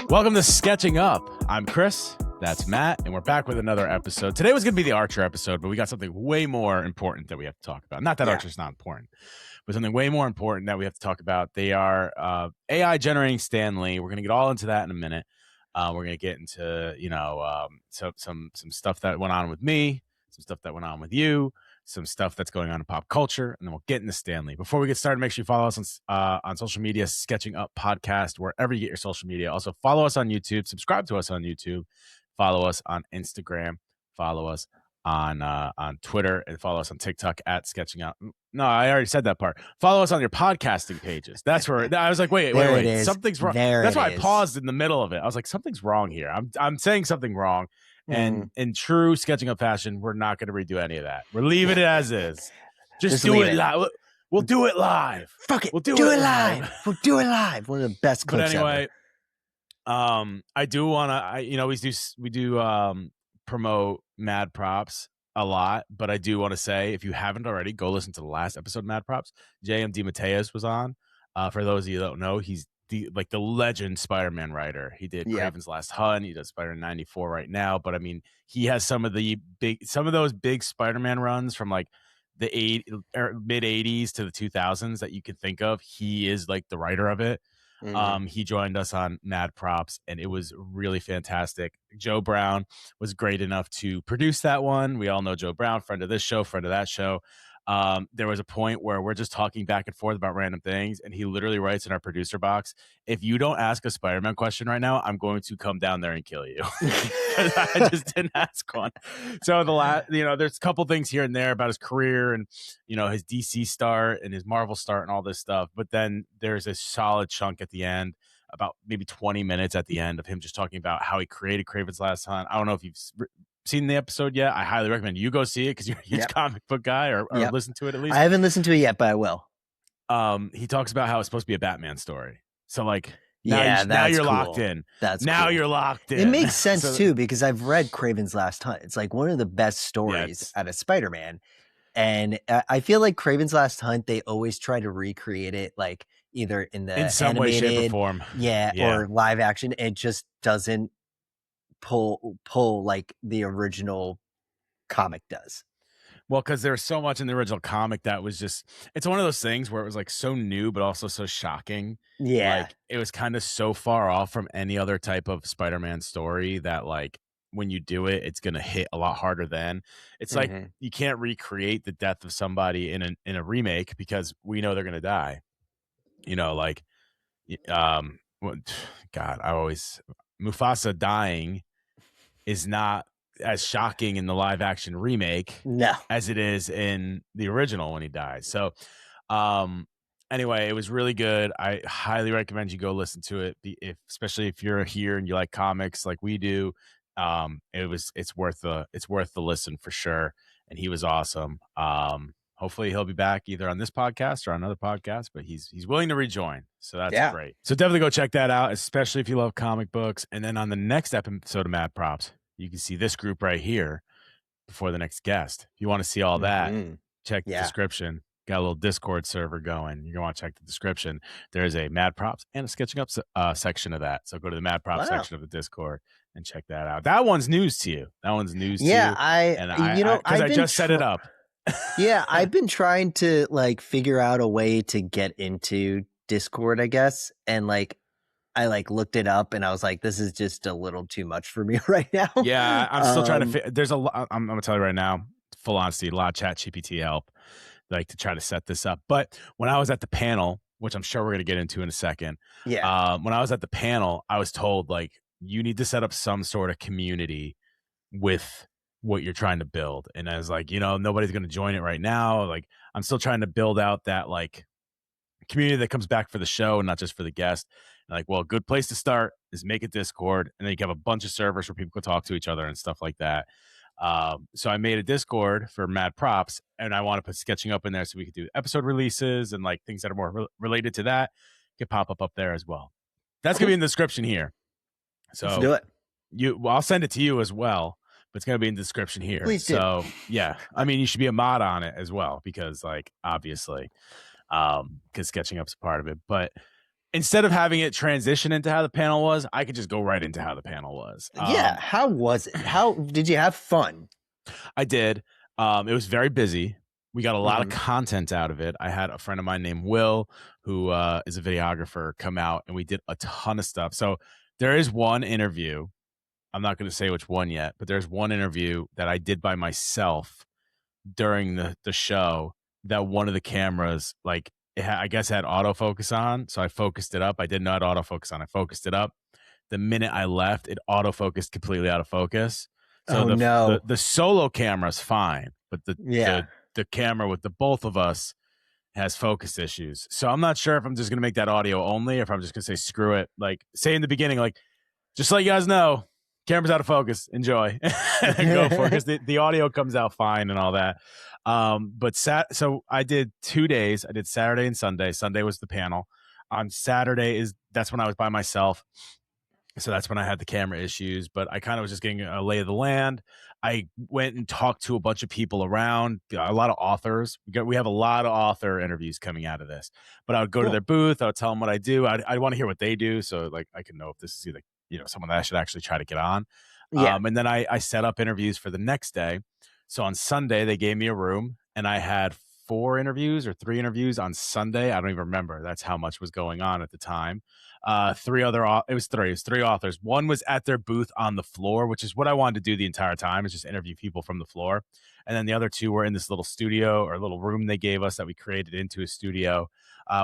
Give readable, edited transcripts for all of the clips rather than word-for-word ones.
Welcome to Sketching Up. I'm Chris. That's Matt, and we're back with another episode. Today was going to be the Archer episode, but we got something way more important that we have to talk about. Not that Archer's not important, but something way more important that we have to talk about. They are AI generating Stan Lee. We're going to get all into that in a minute. We're going to get into, some stuff that went on with me, some stuff that went on with you, some stuff that's going on in pop culture, and then we'll get into Stan Lee. Before we get started, make sure you follow us on social media, Sketching Up Podcast, wherever you get your social media. Also, follow us on YouTube, subscribe to us on YouTube, follow us on Instagram, follow us on Twitter, and follow us on TikTok at Sketching Up. No, I already said that part. Follow us on your podcasting pages. That's where I was like, wait, something's wrong. That's why I paused in the middle of it. I was like, something's wrong here. I'm saying something wrong. And in true Sketching Up fashion, we're not going to redo any of that. We're leaving it as is. Just do it live. We'll do it live. Fuck it. We'll do it live. We'll do it live. One of the best clips ever. I do want to. We do promote Mad Props a lot, but I do want to say, if you haven't already, go listen to the last episode of Mad Props. J.M. DeMatteis was on. For those of you that don't know, he's the legend Spider-Man writer. He did Craven's Last Hunt. He does Spider-Man 94 right now. But I mean, he has some of those big Spider-Man runs from like the mid 80s to the 2000s that you could think of. He is like the writer of it. Mm-hmm. He joined us on Mad Props, and it was really fantastic. Joe Brown was great enough to produce that one. We all know Joe Brown, friend of this show, friend of that show. There was a point where we're just talking back and forth about random things, and he literally writes in our producer box, if you don't ask a Spider-Man question right now, I'm going to come down there and kill you. I just didn't ask one. So there's a couple things here and there about his career and, his DC start and his Marvel start and all this stuff. But then there's a solid chunk at the end, about maybe 20 minutes at the end, of him just talking about how he created Craven's Last Hunt. I don't know if you've seen the episode yet. I highly recommend you go see it because you're a huge comic book guy, or listen to it at least. I haven't listened to it yet, but I will. He talks about how it's supposed to be a Batman story. So like, now you're cool. locked in. You're locked in. It makes sense too, because I've read Craven's Last Hunt. It's like one of the best stories out of Spider-Man. And I feel like Craven's Last Hunt, they always try to recreate it, like either in some way, shape, or form. Or live action. It just doesn't pull like the original comic does. Well, because there's so much in the original comic that was just, it's one of those things where it was like so new but also so shocking. Like it was kind of so far off from any other type of Spider-Man story that like when you do it, it's gonna hit a lot harder than. It's like you can't recreate the death of somebody in a remake because we know they're gonna die. Mufasa dying is not as shocking in the live action remake as it is in the original when he dies. So anyway, it was really good. I highly recommend you go listen to it, especially if you're here and you like comics like we do. It's worth the listen for sure. And he was awesome. Hopefully he'll be back either on this podcast or on another podcast, but he's willing to rejoin. So that's great. So definitely go check that out, especially if you love comic books. And then on the next episode of Mad Props, you can see this group right here before the next guest. If you want to see all that, check the description. Got a little Discord server going. You're going to want to check the description. There is a Mad Props and a Sketching Up section of that. So go to the Mad Props section of the Discord and check that out. That one's news to you. Yeah, I just set it up. I've been trying to like figure out a way to get into Discord, I guess. And like, I like looked it up and I was like, this is just a little too much for me right now. Yeah, I'm still trying to there's a lot. I'm going to tell you right now, full honesty, a lot of chat GPT help like to try to set this up. But when I was at the panel, which I'm sure we're going to get into in a second. When I was at the panel, I was told like, you need to set up some sort of community with what you're trying to build. And I was like, nobody's going to join it right now. Like I'm still trying to build out that like community that comes back for the show and not just for the guest. And like, well, a good place to start is make a Discord, and then you can have a bunch of servers where people can talk to each other and stuff like that. So I made a Discord for Mad Props, and I want to put Sketching Up in there so we could do episode releases and like things that are more related to that could pop up there as well. That's gonna be in the description here. So let's do it. I'll send it to you as well, but it's gonna be in the description here. Please do. So yeah, I mean, you should be a mod on it as well because like obviously, because Sketching Up's a part of it, but. instead of having it transition into how the panel was, I could just go right into how the panel was. Yeah. How was it? How did you have fun? I did. It was very busy. We got a lot of content out of it. I had a friend of mine named Will, who is a videographer, come out, and we did a ton of stuff. So there is one interview. I'm not going to say which one yet, but there's one interview that I did by myself during the show that one of the cameras, like, I guess had autofocus on. So I focused it up. I didn't know it had autofocus on. I focused it up. The minute I left, it autofocused completely out of focus. So the solo camera's fine, but the camera with the both of us has focus issues. So I'm not sure if I'm just going to make that audio only, or if I'm just going to say screw it. Like, say in the beginning, like, just so you guys know, camera's out of focus. Enjoy. And go for it, because the audio comes out fine and all that. But so I did 2 days. I did Saturday and Sunday. Sunday was the panel. On Saturday that's when I was by myself. So that's when I had the camera issues, but I kind of was just getting a lay of the land. I went and talked to a bunch of people around, a lot of authors. We have a lot of author interviews coming out of this, but I would go to their booth. I would tell them what I do. I want to hear what they do. So like, I can know if this is either, someone that I should actually try to get on. Yeah. And then I set up interviews for the next day. So on Sunday, they gave me a room, and I had 4 interviews or 3 interviews on Sunday. I don't even remember. That's how much was going on at the time. It was 3 authors. One was at their booth on the floor, which is what I wanted to do the entire time, is just interview people from the floor. And then the other 2 were in this little studio, or little room they gave us that we created into a studio.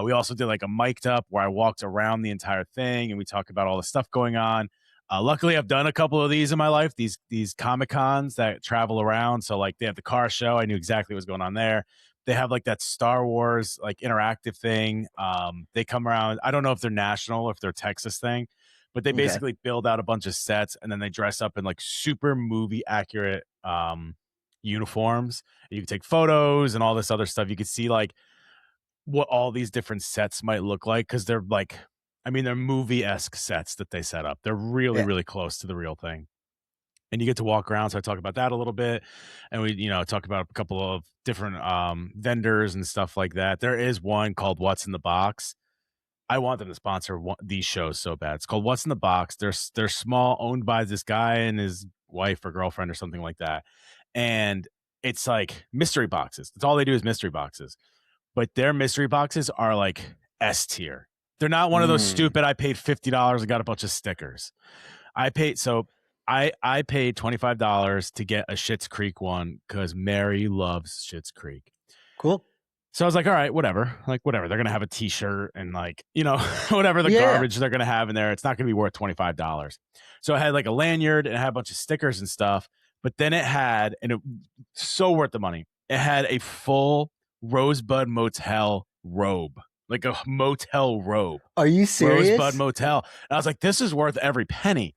We also did like a mic'd up where I walked around the entire thing and we talked about all the stuff going on. Luckily, I've done a couple of these in my life, these Comic-Cons that travel around. So like, they have the car show. I knew exactly what was going on there. They have like that Star Wars like interactive thing. They come around. I don't know if they're national or if they're Texas thing, but they basically build out a bunch of sets, and then they dress up in like super movie accurate uniforms. And you can take photos and all this other stuff. You can see like what all these different sets might look like, because they're like, they're movie-esque sets that they set up. They're really, really close to the real thing. And you get to walk around. So I talk about that a little bit. And we, talk about a couple of different vendors and stuff like that. There is one called What's in the Box. I want them to sponsor these shows so bad. It's called What's in the Box. They're small, owned by this guy and his wife or girlfriend or something like that. And it's like mystery boxes. That's all they do, is mystery boxes. But their mystery boxes are like S tier. They're not one of those stupid, I paid $50 and got a bunch of stickers. I paid $25 to get a Schitt's Creek one, because Mary loves Schitt's Creek. Cool. So I was like, all right, whatever. Like, whatever. They're going to have a t-shirt and like, whatever the garbage they're going to have in there. It's not going to be worth $25. So I had like a lanyard, and it had a bunch of stickers and stuff. But then it had, and it so worth the money, it had a full Rosebud Motel robe. Like a motel robe. Are you serious? Rosebud Motel. And I was like, this is worth every penny.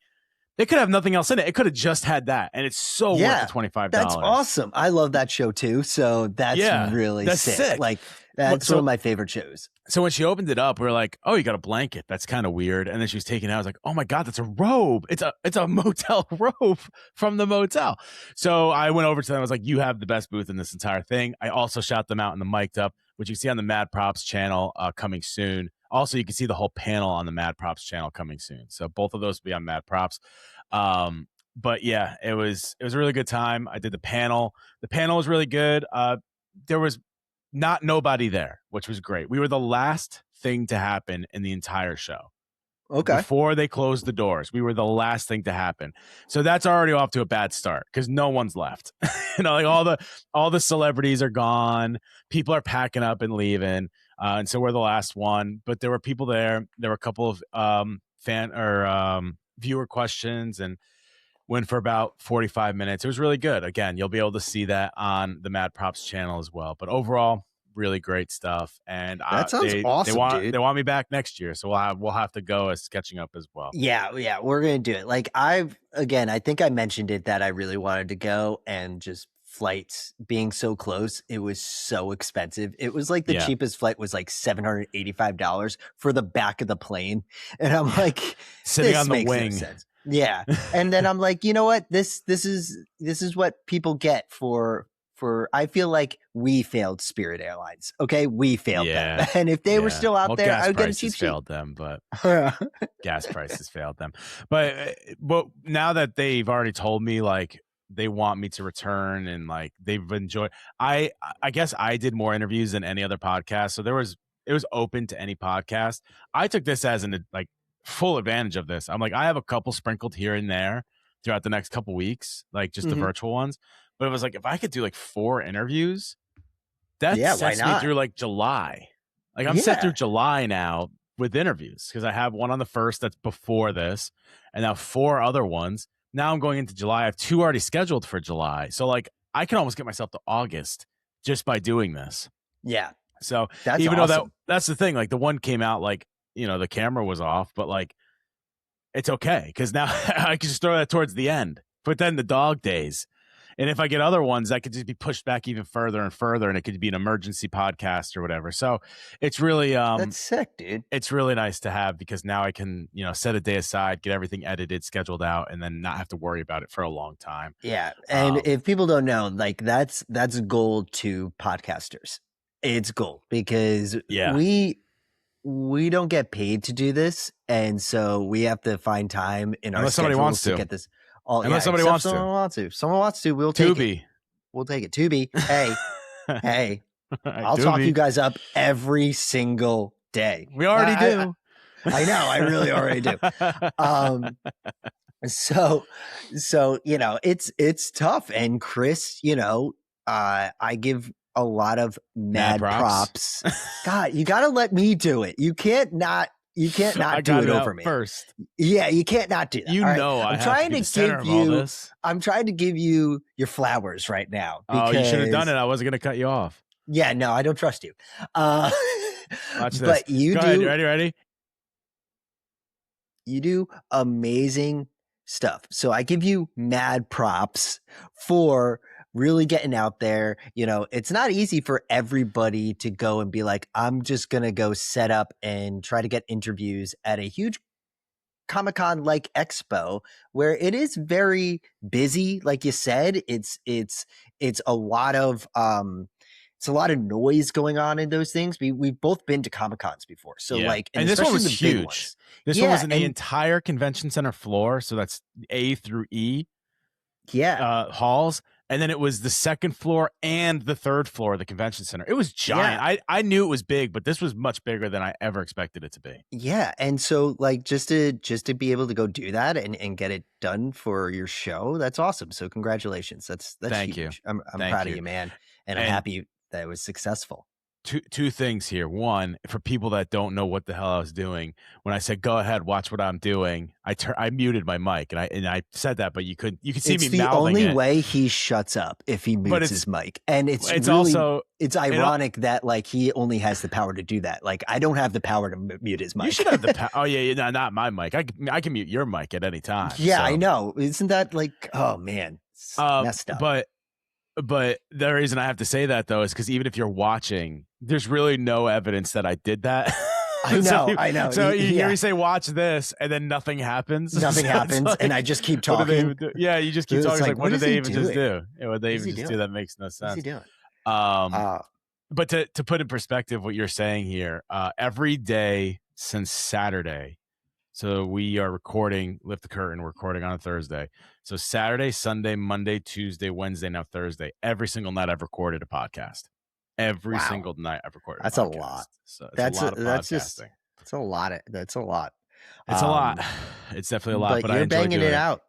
They could have nothing else in it. It could have just had that. And it's so worth the $25. That's awesome. I love that show too. So that's really sick. Like, that's one of my favorite shows. So when she opened it up, we were like, oh, you got a blanket. That's kind of weird. And then she was taking it out. I was like, oh my God, that's a robe. It's a motel robe from the motel. So I went over to them. I was like, you have the best booth in this entire thing. I also shot them out in the mic'd up, which you can see on the Mad Props channel coming soon. Also, you can see the whole panel on the Mad Props channel coming soon. So both of those will be on Mad Props. But yeah, it was a really good time. I did the panel. The panel was really good. There was nobody there, which was great. We were the last thing to happen in the entire show. Okay. Before they closed the doors, we were the last thing to happen. So that's already off to a bad start, because no one's left. Like all the celebrities are gone. People are packing up and leaving. And so we're the last one, but there were people there. There were a couple of viewer questions, and went for about 45 minutes. It was really good. Again, you'll be able to see that on the Mad Props channel as well. But overall, really great stuff. And that sounds awesome, dude. They want me back next year, so we'll have to go as sketching up as well. Yeah, we're gonna do it. Like, I think I mentioned it that I really wanted to go, and just flights being so close, it was so expensive. It was like the cheapest flight was like $785 for the back of the plane, and I'm like, sitting on the wing. No sense. Yeah, and then I'm like, you know what? This is what people get for I feel like we failed Spirit Airlines. Okay, we failed them, and if they were still out there, I would get a cheap seat. Failed them, but gas prices failed them. But now that they've already told me like they want me to return and like they've enjoyed, I guess I did more interviews than any other podcast, so it was open to any podcast. I took this as an like full advantage of this. I'm like, I have a couple sprinkled here and there throughout the next couple weeks, like just the virtual ones. But it was like, if I could do like 4 interviews, that sets me through like July. Like I'm set through July now with interviews because I have one on the 1st that's before this, and now 4 other ones. Now I'm going into July. I have 2 already scheduled for July. So like I can almost get myself to August just by doing this. Yeah. So even though that's the thing, like the one came out like, you know, the camera was off, but like it's okay because now I can just throw that towards the end. But then the dog days. And if I get other ones, that could just be pushed back even further and further, and it could be an emergency podcast or whatever. So it's really that's sick, dude. It's really nice to have because now I can, you know, set a day aside, get everything edited, scheduled out, and then not have to worry about it for a long time. Yeah. And if people don't know, like that's gold to podcasters. It's gold because we don't get paid to do this, and so we have to find time in our schedules to get this. Unless somebody wants to. Someone wants to. We'll take Tubi. it. We'll take it. Tubi. Hey, hey. I'll Tubi. talk you guys up every single day. We already do. I know. I really already do. So you know, it's tough. And Chris, you know, I give a lot of mad props. God, you got to let me do it. You can't not do it over me first. Yeah, you can't not do that. You know, I'm trying to give you your flowers right now. Oh, you should have done it. I wasn't going to cut you off. Yeah, no, I don't trust you. Watch this. But you Go ahead. Ready? You do amazing stuff. So I give you mad props for really getting out there. You know, it's not easy for everybody to go and be like, I'm just going to go set up and try to get interviews at a huge Comic-Con like expo where it is very busy. Like you said, it's a lot of noise going on in those things. We've both been to Comic-Cons before. So like, and this one was huge. This one was in the entire convention center floor. So that's A through E. Yeah. Halls. And then it was the 2nd floor and the 3rd floor of the convention center. It was giant. Yeah. I knew it was big, but this was much bigger than I ever expected it to be. Yeah. And so like just to be able to go do that and get it done for your show, that's awesome. So congratulations. That's Thank huge. you. I'm proud of you, man. And I'm happy that it was successful. Two things here. One, for people that don't know what the hell I was doing, when I said go ahead, watch what I'm doing, I muted my mic and I said that, but you could see me mouthing it. It's the only way he shuts up if he mutes his mic, and it's ironic that like he only has the power to do that. Like I don't have the power to mute his mic. You should have the power. Oh yeah, not my mic. I can mute your mic at any time. Yeah, so. I know. Isn't that like oh man, it's messed up. But the reason I have to say that though is because even if you're watching, there's really no evidence that I did that. I know. So you hear me say, watch this, and then nothing happens. Nothing happens, like, and I just keep talking. Yeah, you just keep talking. It's like, what did they even just do? Yeah, what they even just do? That makes no sense. What's he doing? But to put in perspective what you're saying here, every day since Saturday, so we are recording, lift the curtain, we're recording on a Thursday. So Saturday, Sunday, Monday, Tuesday, Wednesday, now Thursday, every single night I've recorded a podcast. Every single night I've recorded a podcast. A lot. So that's a lot. That's a lot. It's a lot. It's definitely a lot, but you're banging it out.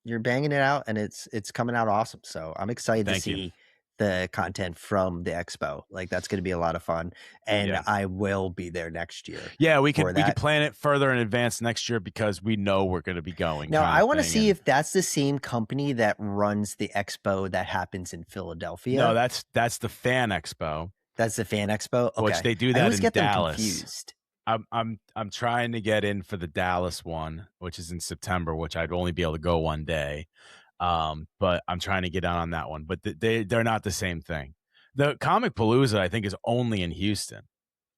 You're banging it out, and it's coming out awesome. So I'm excited to see the content from the expo. Like that's going to be a lot of fun, and I will be there next year. Yeah, we can plan it further in advance next year because we know we're going to be going. Now I want to see if that's the same company that runs the expo that happens in Philadelphia. No, that's the Fan Expo. That's the Fan Expo, okay. Which they do that in Dallas. Confused. I'm trying to get in for the Dallas one, which is in September, which I'd only be able to go one day. But I'm trying to get on that one, but they're not the same thing. The Comicpalooza, I think, is only in Houston.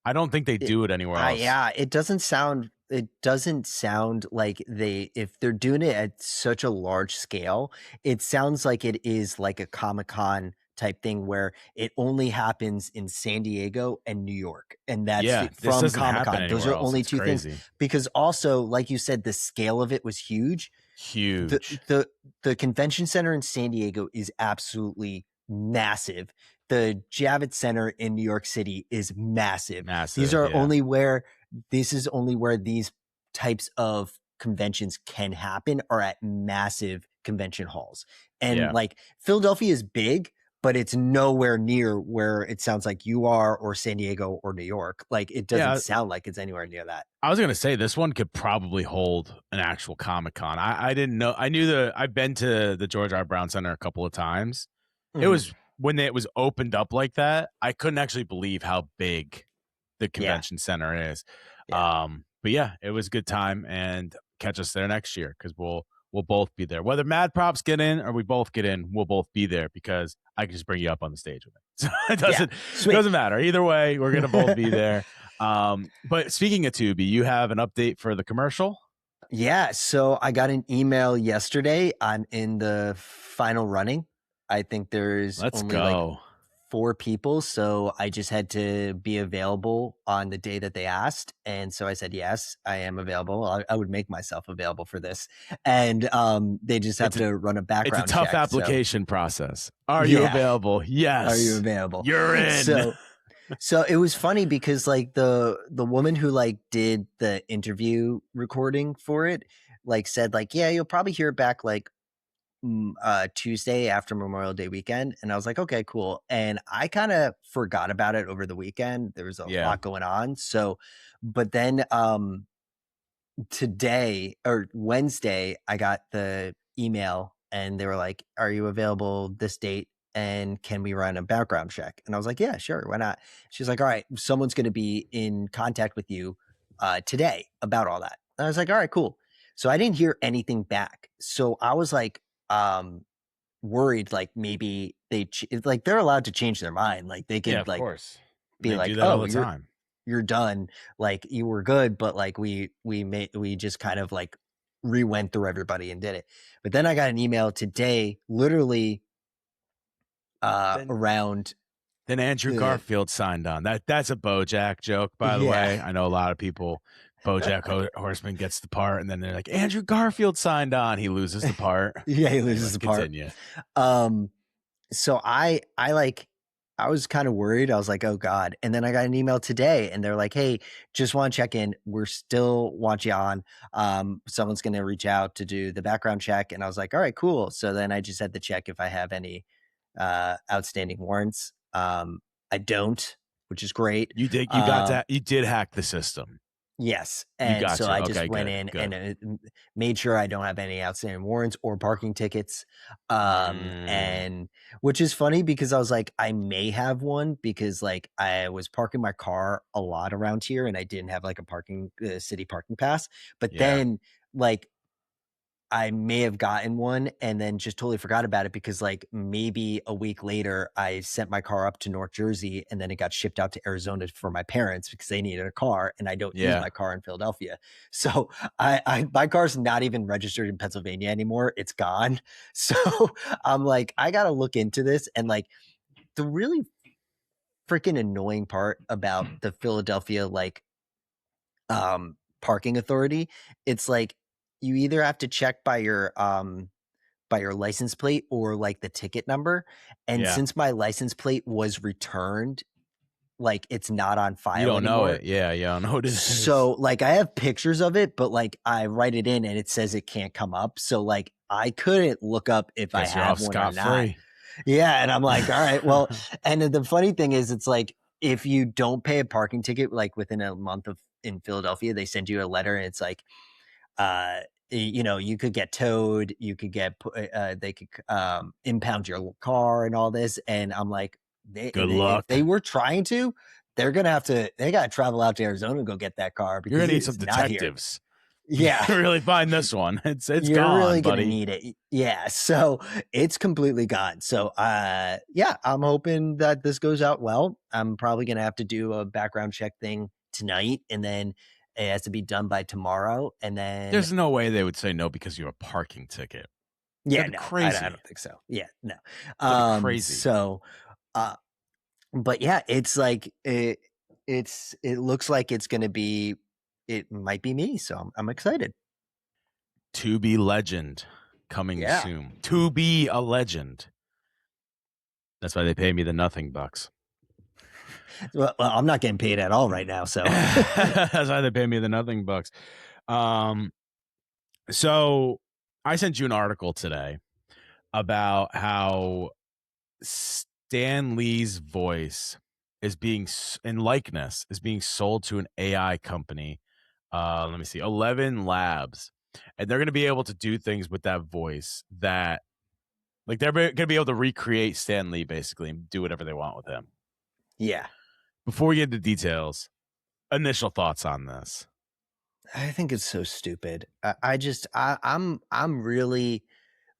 I don't think they do it anywhere else. Yeah, it doesn't sound like if they're doing it at such a large scale, it sounds like it is like a Comic-Con type thing where it only happens in San Diego and New York, and that's this from doesn't happen Comic-Con. Those anywhere are else. only It's two things. crazy. Because also, like you said, the scale of it was huge. The convention center in San Diego is absolutely massive. The Javits Center in New York City is massive. This is only where these types of conventions can happen, are at massive convention halls. And like Philadelphia is big, but it's nowhere near where it sounds like you are, or San Diego or New York. Like it doesn't sound like it's anywhere near that. I was going to say this one could probably hold an actual Comic-Con. I didn't know. I've been to the George R. Brown Center a couple of times. It was when it was opened up like that, I couldn't actually believe how big the convention center is. But yeah, it was a good time, and catch us there next year, because we'll both be there. Whether Mad Props get in or we both get in, we'll both be there, because I can just bring you up on the stage with it. So it doesn't matter. Either way, we're gonna both be there. But speaking of Tubi, you have an update for the commercial? Yeah, so I got an email yesterday. I'm in the final running. I think there's only like 4 people, so I just had to be available on the day that they asked, and so I said yes, I am available. I would make myself available for this, and they just have to run a background check. It's a tough application process. Are you available? Yes. Are you available? You're in. So it was funny because like the woman who like did the interview recording for it like said like, yeah, you'll probably hear back like Tuesday after Memorial Day weekend. And I was like, okay, cool. And I kind of forgot about it over the weekend. There was a lot going on. So, but then today or Wednesday, I got the email and they were like, are you available this date? And can we run a background check? And I was like, yeah, sure. Why not? She's like, all right, someone's going to be in contact with you today about all that. And I was like, all right, cool. So I didn't hear anything back. So I was like, worried, like maybe like they're allowed to change their mind. Like they could like be like, oh, you're done. Like you were good, but like we just kind of like re-went through everybody and did it. But then I got an email today, literally around. Then Andrew Garfield signed on. That's a BoJack joke, by the way. I know a lot of people. BoJack Horseman gets the part, and then they're like, Andrew Garfield signed on. He loses the part. He loses the part. Continue. So I was kind of worried. I was like, oh God. And then I got an email today and they're like, hey, just want to check in. We're still want you on. Someone's going to reach out to do the background check. And I was like, all right, cool. So then I just had to check if I have any outstanding warrants. I don't, which is great. You got that. You did hack the system. Yes. And so I just went in and made sure I don't have any outstanding warrants or parking tickets. And which is funny because I was like, I may have one because like I was parking my car a lot around here and I didn't have like a city parking pass. But then like I may have gotten one and then just totally forgot about it because like maybe a week later I sent my car up to North Jersey and then it got shipped out to Arizona for my parents because they needed a car and I don't use my car in Philadelphia. So my car's not even registered in Pennsylvania anymore. It's gone. So I'm like, I got to look into this. And like the really freaking annoying part about the Philadelphia, like, parking authority, it's like, you either have to check by your license plate or like the ticket number. And since my license plate was returned, like it's not on file. You don't anymore. know it. Yeah. You don't know what it is. So like I have pictures of it, but like I write it in and it says it can't come up. So like I couldn't look up if I have one or not. Yeah. And I'm like, all right, well, and the funny thing is it's like, if you don't pay a parking ticket, like within a month in Philadelphia, they send you a letter and it's like, you know, you could get towed, you could get, they could impound your car and all this. And I'm like, good luck. If they were trying to, they got to travel out to Arizona and go get that car. Because you're going to need some detectives. Yeah. You really find this one. It's you're gone, really going to need it. Yeah. So it's completely gone. So, yeah, I'm hoping that this goes out well. I'm probably going to have to do a background check thing tonight and then it has to be done by tomorrow. And then there's no way they would say no because you have a parking ticket. Yeah, That'd be no, I crazy. don't think so. Yeah, no. That'd be crazy. So, but yeah, it's like it looks like it's gonna be. It might be me, so I'm excited. Tubi legend coming Yeah. soon. To be a legend. That's why they pay me the nothing bucks. Well, I'm not getting paid at all right now, so That's why they pay me the nothing bucks. So I sent you an article today about how Stan Lee's voice is being in likeness is being sold to an AI company. Let me see, 11 Labs, and they're going to be able to do things with that voice that, like, they're going to be able to recreate Stan Lee basically and do whatever they want with him. yeah. Before we get into details, initial thoughts on this. I think it's so stupid. I'm really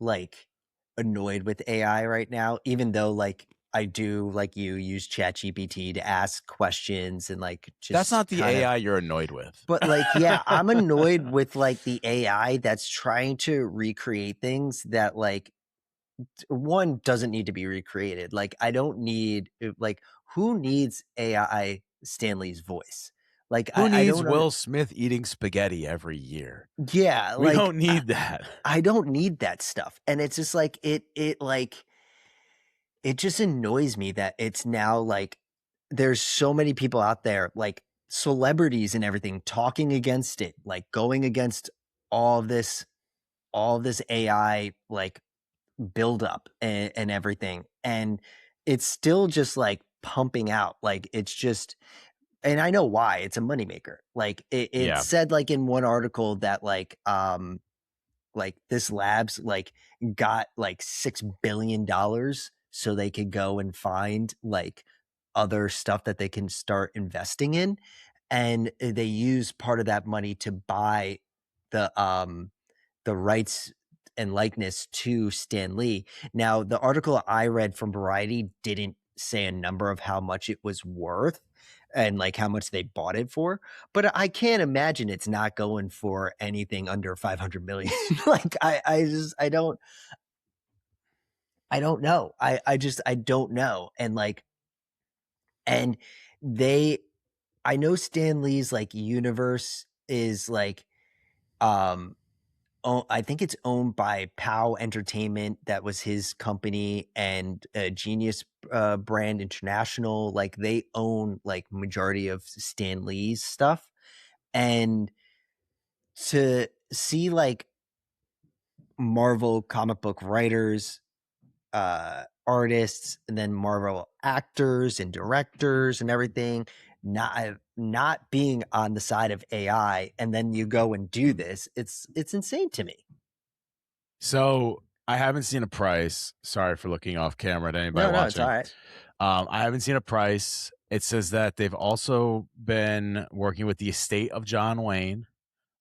like annoyed with AI right now, even though like I do like you use ChatGPT to ask questions and like That's just not the kind of. AI you're annoyed with. But like, yeah, I'm annoyed with like the AI that's trying to recreate things that like one doesn't need to be recreated. Like I don't need like who needs AI Stanley's voice? Like Who I needs don't Will Smith eating spaghetti every year? yeah, We like don't need that. I don't need that stuff. And it's just like it like it just annoys me that it's now like there's so many people out there like celebrities and everything talking against it, like going against all all this AI like build up and everything. And it's still just like pumping out. Like it's just and I know why. It's a moneymaker. Like it Yeah. said like in one article that like this labs like got like $6 billion so they could go and find like other stuff that they can start investing in, and they use part of that money to buy the rights and likeness to Stan Lee. Now, the article I read from Variety didn't say a number of how much it was worth and like how much they bought it for, but I can't imagine it's not going for anything under 500 million. Like I don't know. I don't know. And like and they I know Stan Lee's like universe is like um I think it's owned by POW Entertainment. That was his company, and Genius Brand International. Like they own like majority of Stan Lee's stuff, and to see like Marvel comic book writers, artists, and then Marvel actors and directors and everything not being on the side of AI, and then you go and do this. It's insane to me. So I haven't seen a price. Sorry for looking off camera to anybody No, it's all watching. right. I haven't seen a price. It says that they've also been working with the estate of John Wayne,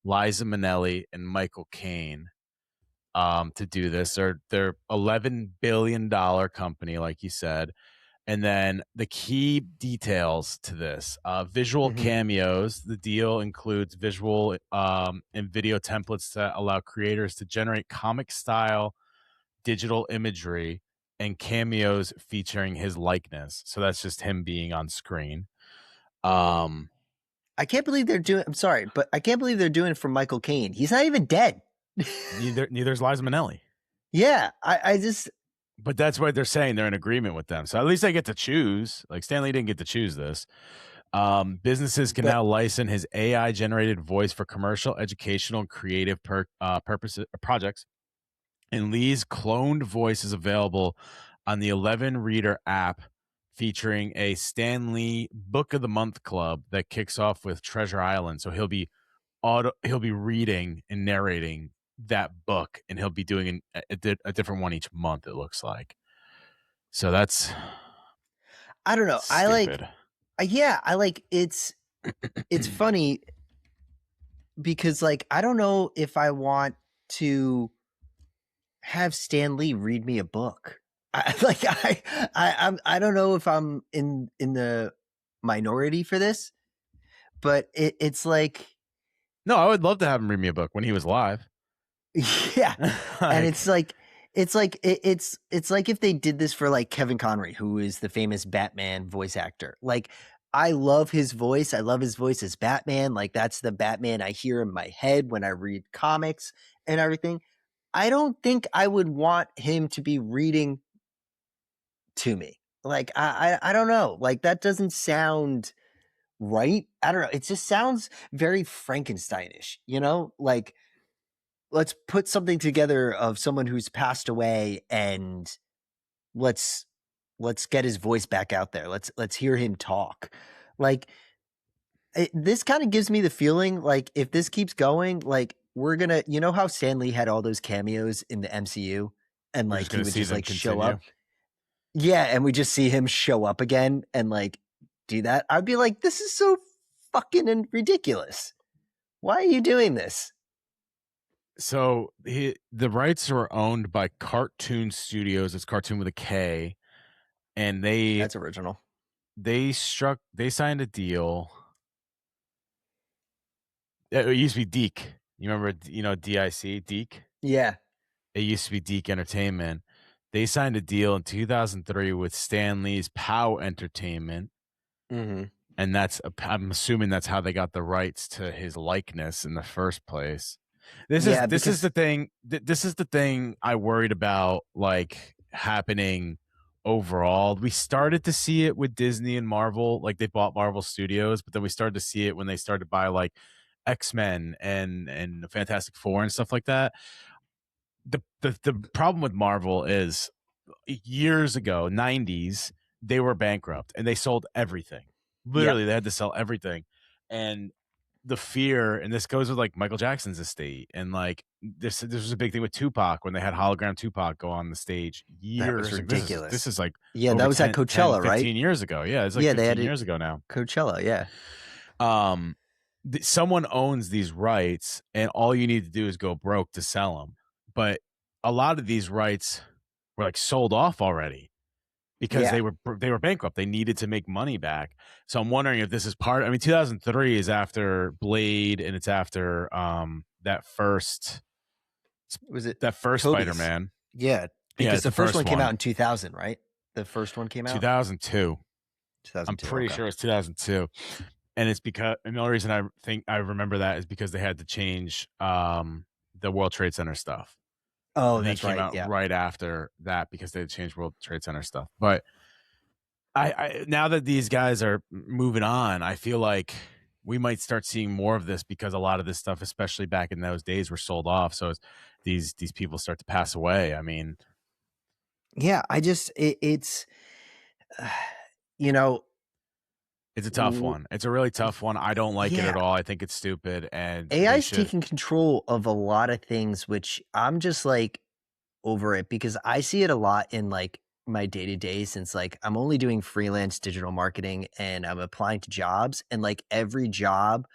Liza Minnelli, and Michael Kane to do this. They're $11 billion company, like you said. And then the key details to this visual cameos. The deal includes visual and video templates that allow creators to generate comic style digital imagery and cameos featuring his likeness. So that's just him being on screen. I can't believe they're doing. I'm sorry, but I can't believe they're doing it for Michael Caine. He's not even dead. Neither's Liza Minnelli. Yeah, I just. But that's what they're saying. They're in agreement with them. So at least they get to choose. Like Stan Lee didn't get to choose this. Businesses can now license his AI generated voice for commercial, educational, and creative purposes projects. And Lee's cloned voice is available on the 11 Reader app, featuring a Stan Lee Book of the Month club that kicks off with Treasure Island. So he'll be reading and narrating that book, and he'll be doing a different one each month, it looks like. So that's I don't know. stupid. I like it's funny because like I don't know if I want to have Stan Lee read me a book. I don't know if I'm in the minority for this, but it's like no, I would love to have him read me a book when he was alive. yeah. And it's like it's like if they did this for like Kevin Conroy, who is the famous Batman voice actor. Like, I love his voice. I love his voice as Batman. Like, that's the Batman I hear in my head when I read comics and everything. I don't think I would want him to be reading to me. Like, I don't know. Like, that doesn't sound right. I don't know. It just sounds very Frankensteinish, you know? Like, let's put something together of someone who's passed away and let's get his voice back out there. Let's hear him talk. Like, this kind of gives me the feeling like if this keeps going, like we're gonna, you know how Stan Lee had all those cameos in the MCU, and We're just like he gonna would see just them like show continue. up. Yeah, and we just see him show up again and like do that. I'd be like, this is so fucking ridiculous. Why are you doing this? So the rights are owned by Cartoon Studios. It's cartoon with a K, and That's original. they signed a deal. It used to be Deke. You remember, DIC, Deke? Yeah. It used to be Deke Entertainment. They signed a deal in 2003 with Stan Lee's POW Entertainment, Mm-hmm. and I'm assuming that's how they got the rights to his likeness in the first place. This is Yeah, this is because the thing. This is the thing I worried about, like, happening overall. We started to see it with Disney and Marvel, like they bought Marvel Studios, but then we started to see it when they started to buy like X-Men and Fantastic Four and stuff like that. The problem with Marvel is years ago, 90s, they were bankrupt and they sold everything. yep. Literally, they had to sell everything. And the fear, and this goes with like Michael Jackson's estate, and like this was a big thing with Tupac when they had hologram Tupac go on the stage That was years. Like, this ridiculous. is like Yeah, that over was at 10, Coachella, right? 15 years ago. Yeah, it's like Yeah, they had 15 it years ago now. Coachella, yeah. Um, someone owns these rights, and all you need to do is go broke to sell them. But a lot of these rights were like sold off already because Yeah. they were bankrupt. They needed to make money back. So I'm wondering if this is part. I mean, 2003 is after Blade, and it's after Was it that first Toby's? Spider-Man. Yeah, Yeah, because it's the the first first one came out one, in 2000, right? The first one came out 2002. I'm 2002. pretty Okay. sure it's 2002, and it's because, and the only reason I think I remember that is because they had to change the World Trade Center stuff. Oh, I think that's it came right. out Yeah. right after that because they had changed World Trade Center stuff. But I now that these guys are moving on, I feel like we might start seeing more of this because a lot of this stuff, especially back in those days, were sold off. So as these people start to pass away, I mean, Yeah, it's you know, it's a tough one. It's a really tough one. I don't like it yeah, at all. I think it's stupid, and AI they is should. taking control of a lot of things, which I'm just like over it because I see it a lot in like my day to day since like I'm only doing freelance digital marketing and I'm applying to jobs and like every job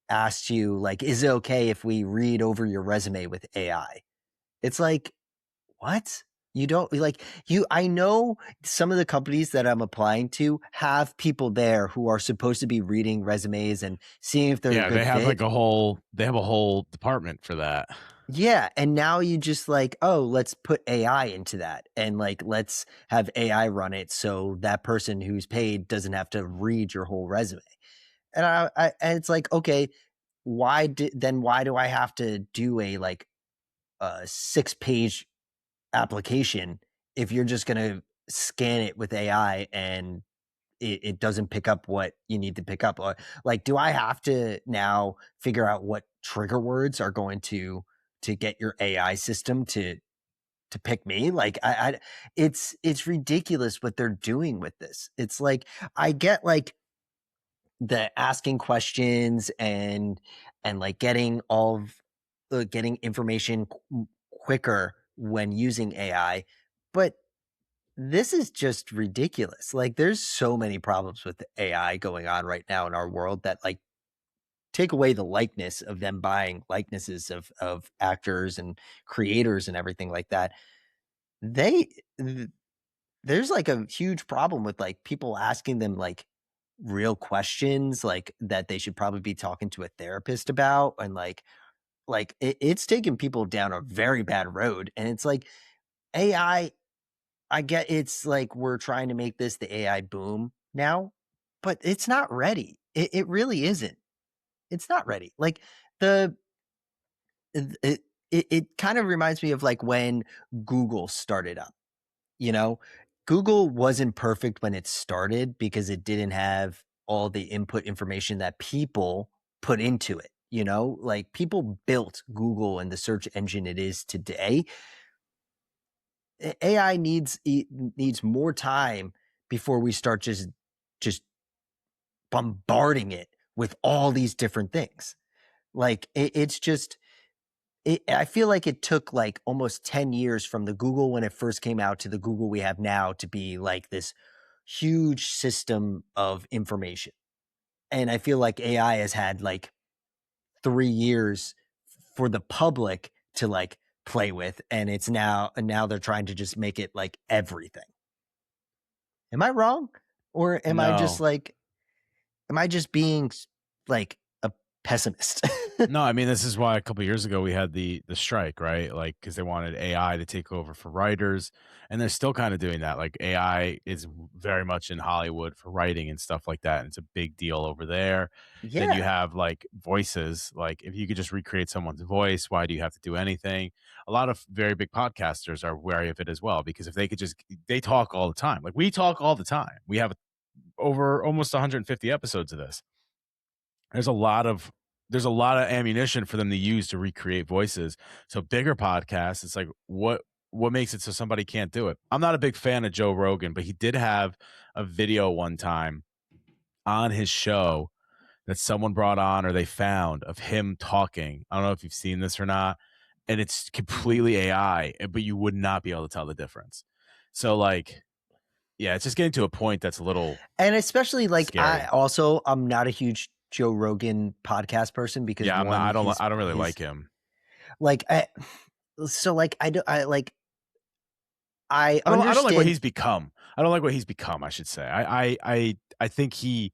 asks you like, is it okay if we read over your resume with AI? It's like, what? You don't like you I know some of the companies that I'm applying to have people there who are supposed to be reading resumes and seeing if they're a Yeah, good fit. they have a whole department for that. Yeah, and now you just like, oh, let's put AI into that and like let's have AI run it so that person who's paid doesn't have to read your whole resume. And and it's like, okay, why do I have to do a like a 6-page application if you're just gonna scan it with AI and it doesn't pick up what you need to pick up? Or like, do I have to now figure out what trigger words are going to get your AI system to pick me? Like, it's ridiculous what they're doing with this. It's like I get like the asking questions and like getting all of getting information quicker when using AI, but this is just ridiculous. Like, there's so many problems with AI going on right now in our world that like take away the likeness of them buying likenesses of actors and creators and everything like that. They there's like a huge problem with like people asking them like real questions like that they should probably be talking to a therapist about and like it's taken people down a very bad road and it's like I get it's like we're trying to make this the AI boom now, but it's not ready. It really isn't. It's not ready. Like the it it kind of reminds me of like when Google started up, you know? Google wasn't perfect when it started because it didn't have all the input information that people put into it, you know? Like people built Google and the search engine it is today. AI needs more time before we start just bombarding it with all these different things. Like it's just I feel like it took like almost 10 years from the Google when it first came out to the Google we have now to be like this huge system of information. And I feel like AI has had like 3 years for the public to like play with, and now they're trying to just make it like everything. Am I wrong? Or No. am I just being like a pessimist? No, I mean, this is why a couple years ago we had the strike, right? Like, because they wanted AI to take over for writers, and they're still kind of doing that. Like, AI is very much in Hollywood for writing and stuff like that, and it's a big deal over there. Then you Yeah. have like voices. Like, if you could just recreate someone's voice, why do you have to do anything? A lot of very big podcasters are wary of it as well, because if they could just, they talk all the time. Like, we talk all the time. We have over almost 150 episodes of this. There's a lot of ammunition for them to use to recreate voices. So bigger podcasts, it's like what makes it so somebody can't do it? I'm not a big fan of Joe Rogan, but he did have a video one time on his show that someone brought on or they found of him talking. I don't know if you've seen this or not, and it's completely AI, but you would not be able to tell the difference. So like, yeah, it's just getting to a point that's a little And especially like scary. I'm not a huge Joe Rogan podcast person because Yeah, I'm not. one I don't really his like him. like so like I do I like I I don't like what understand. he's become. I don't like what he's become, I should say. I think he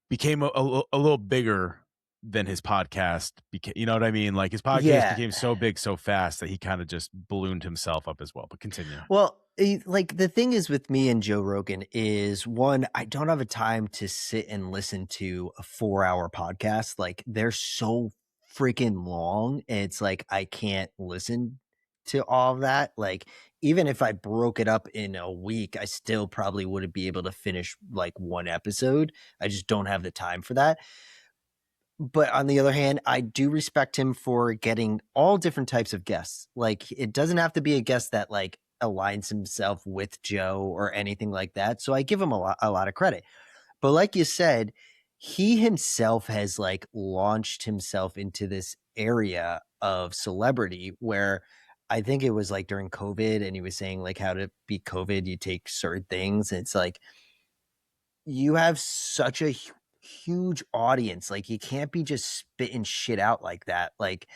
became a little bigger than his podcast became, you know what I mean? Like, his podcast Yeah. became so big so fast that he kinda just ballooned himself up as well, but continue. Well, like the thing is with me and Joe Rogan is one, I don't have a time to sit and listen to a 4-hour podcast. Like they're so freaking long. And it's like I can't listen to all of that. Like even if I broke it up in a week, I still probably wouldn't be able to finish like one episode. I just don't have the time for that. But on the other hand, I do respect him for getting all different types of guests. Like it doesn't have to be a guest that like aligns himself with Joe or anything like that. So I give him a lot of credit. But like you said, he himself has like launched himself into this area of celebrity where I think it was like during COVID and he was saying like how to beat COVID, you take certain things. And it's like you have such a huge audience. Like you can't be just spitting shit out like that. Like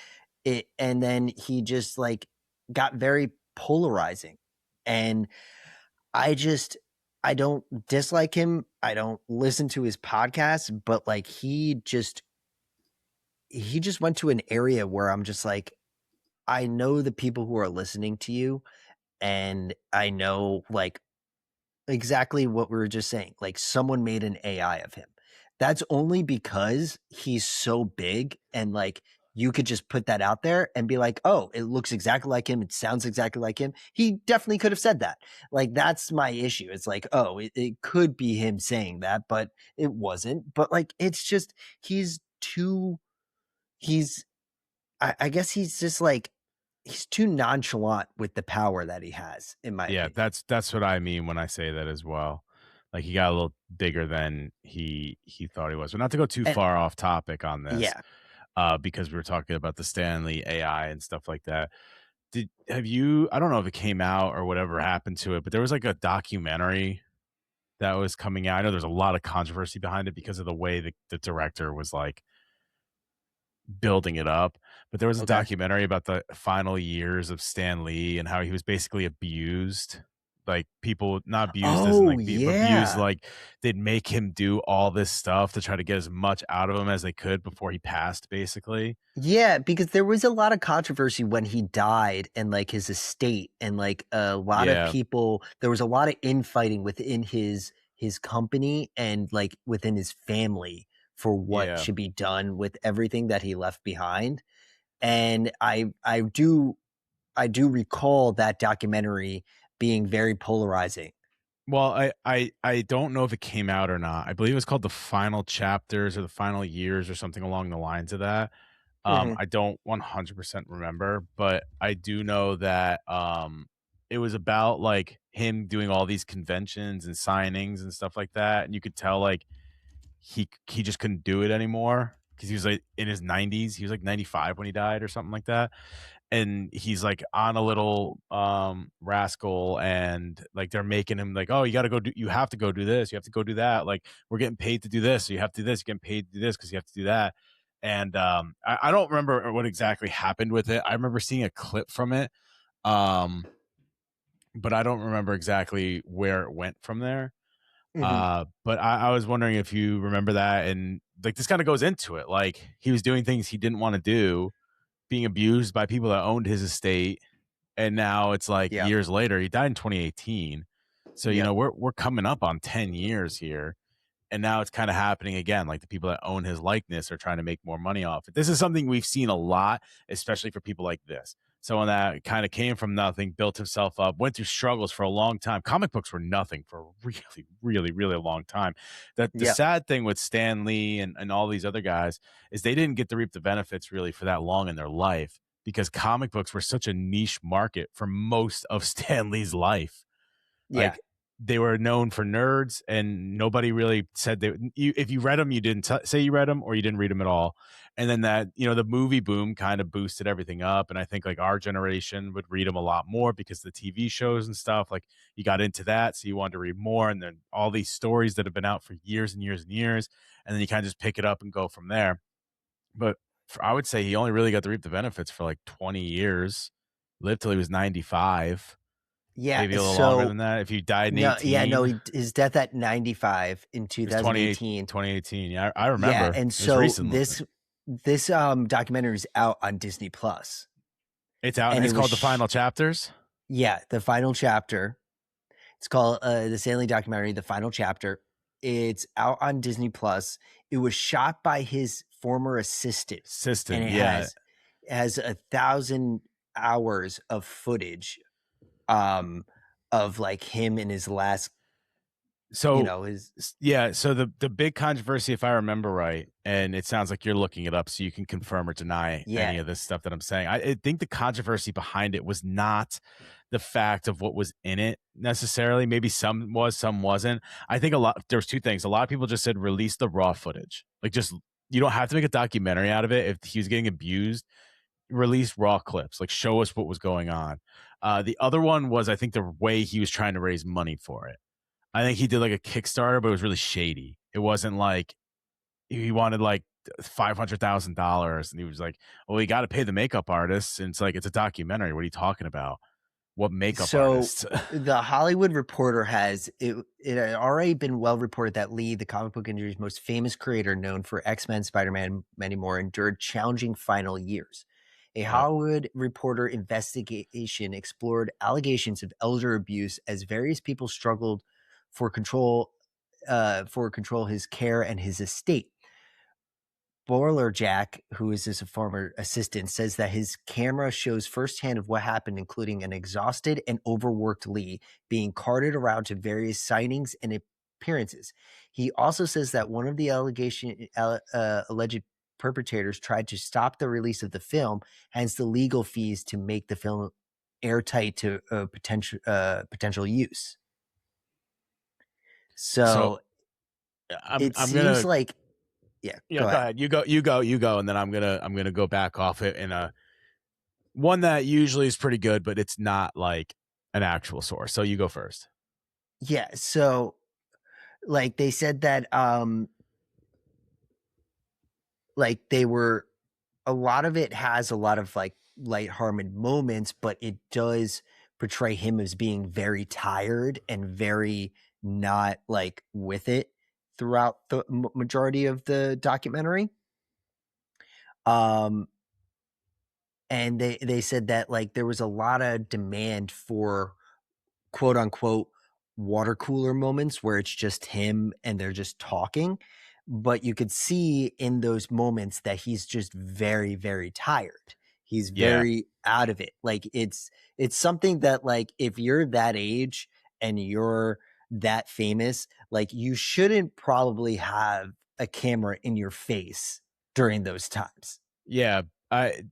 it, and then he just like got very polarizing. And I just, I don't dislike him. I don't listen to his podcast, but like he just went to an area where I'm just like, I know the people who are listening to you, and I know like exactly what we were just saying. Like someone made an AI of him. That's only because he's so big and like you could just put that out there and be like, oh, it looks exactly like him. It sounds exactly like him. He definitely could have said that. Like, that's my issue. It's like, oh, it could be him saying that, but it wasn't. But like, it's just, he's too, he's, I guess he's just like, he's too nonchalant with the power that he has, in my Yeah, opinion. that's what I mean when I say that as well. Like, he got a little bigger than he thought he was. But not to go too And far off topic on this, yeah, because we were talking about the Stanley AI and stuff like that. Have you, I don't know if it came out or whatever happened to it, but there was like a documentary that was coming out. I know there's a lot of controversy behind it because of the way the director was like building it up. But there was a okay. documentary about the final years of Stan Lee and how he was basically abused like people not abused as in Oh like be abused, yeah. like they'd make him do all this stuff to try to get as much out of him as they could before he passed, basically. Yeah, because there was a lot of controversy when he died and like his estate and like a lot of Yeah, people there was a lot of infighting within his company and like within his family for what yeah. should be done with everything that he left behind. And I do recall that documentary being very polarizing. Well, I don't know if it came out or not. I believe it was called The Final Chapters or The Final Years or something along the lines of that. Mhm. I don't 100% remember, but I do know that it was about like him doing all these conventions and signings and stuff like that, and you could tell like he just couldn't do it anymore because he was like in his 90s. He was like 95 when he died or something like that, and he's like on a little rascal, and like they're making him like, oh, you got to go do, you have to go do this, you have to go do that, like we're getting paid to do this, so you have to do this, you're getting paid to do this because you have to do that. And I don't remember what exactly happened with it. I remember seeing a clip from it, um but I don't remember exactly where it went from there. Mhm. But I was wondering if you remember that, and like this kind of goes into it, like he was doing things he didn't want to do, being abused by people that owned his estate, and now it's like Yep. years later. He died in 2018, so Yep. we're coming up on 10 years here, and now it's kind of happening again. Like the people that own his likeness are trying to make more money off it. This is something we've seen a lot, especially for people like this. Someone that kind of came from nothing, built himself up, went through struggles for a long time. Comic books were nothing for a really, really, really long time. The Yep. sad thing with Stan Lee and all these other guys is they didn't get to reap the benefits really for that long in their life, because comic books were such a niche market for most of Stan Lee's life. Yeah. Like they were known for nerds, and nobody really said they. If you read them, you didn't say you read them, or you didn't read them at all. And then that the movie boom kind of boosted everything up, and I think like our generation would read them a lot more because the TV shows and stuff. Like you got into that, so you wanted to read more, and then all these stories that have been out for years and years and years, and then you kind of just pick it up and go from there. But I would say he only really got to reap the benefits for like 20 years. Lived till he was 95, Yeah. maybe a little longer So than that. If you died in no, yeah, no, 18, his death at 95 in it was 28 2018. 2018. Yeah, I Yeah, remember. and It was so recently. this documentary is out on Disney Plus, It's out, and and it it's was called The Final Chapters. yeah, the final chapter. It's called the Stanley documentary, The Final Chapter. It's out on Disney Plus. It was shot by his former assistant, and Assistant, it yeah. has 1,000 hours of footage, um, of like him in his last, So his yeah, so the big controversy, if I remember right, and it sounds like you're looking it up so you can confirm or deny yeah, any of this stuff that I'm saying. I think the controversy behind it was not the fact of what was in it necessarily. Maybe some was, some wasn't. I think there was two things. A lot of people just said release the raw footage. Like just you don't have to make a documentary out of it. If he was getting abused, release raw clips. Like show us what was going on. The other one was, I think, the way he was trying to raise money for it. I think he did like a Kickstarter, but it was really shady. It wasn't like he wanted like $500,000, and he was like, "Well, you got to pay the makeup artists." And it's like it's a documentary. What are you talking about? What makeup So artists? the Hollywood Reporter has it had already been well reported that Lee, the comic book industry's most famous creator, known for X-Men, Spider-Man, many more, endured challenging final years. A Yep. Hollywood Reporter investigation explored allegations of elder abuse as various people struggled for control his care and his estate. Boiler Jack, who is his former assistant, says that his camera shows firsthand of what happened, including an exhausted and overworked Lee being carted around to various signings and appearances. He also says that one of the alleged perpetrators tried to stop the release of the film, hence the legal fees to make the film airtight to potential use. So So it I'm seems gonna like, yeah, yeah. go Go ahead. ahead. You go, and then I'm gonna go back off it in a one that usually is pretty good, but it's not like an actual source. So you go first. Yeah, so like they said that like they were a lot of it has a lot of like lighthearted moments, but it does portray him as being very tired and very not like with it throughout the majority of the documentary. And they said that like there was a lot of demand for quote unquote water cooler moments where it's just him and they're just talking, but you could see in those moments that he's just very, very tired. He's Yeah. very out of it. Like it's something that like if you're that age and you're that famous, like you shouldn't probably have a camera in your face during those times. Yeah.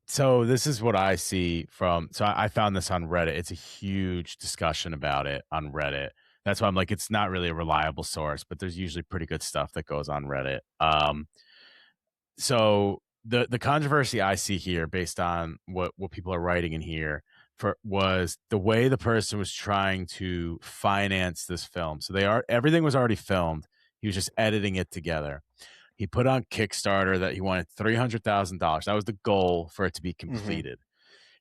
So this is what I see from, so I found this on Reddit. It's a huge discussion about it on Reddit. That's why I'm like, it's not really a reliable source, but there's usually pretty good stuff that goes on Reddit. So the controversy I see here, based on what people are writing in here, was the way the person was trying to finance this film. So everything was already filmed. He was just editing it together. He put on Kickstarter that he wanted $300,000. That was the goal for it to be completed.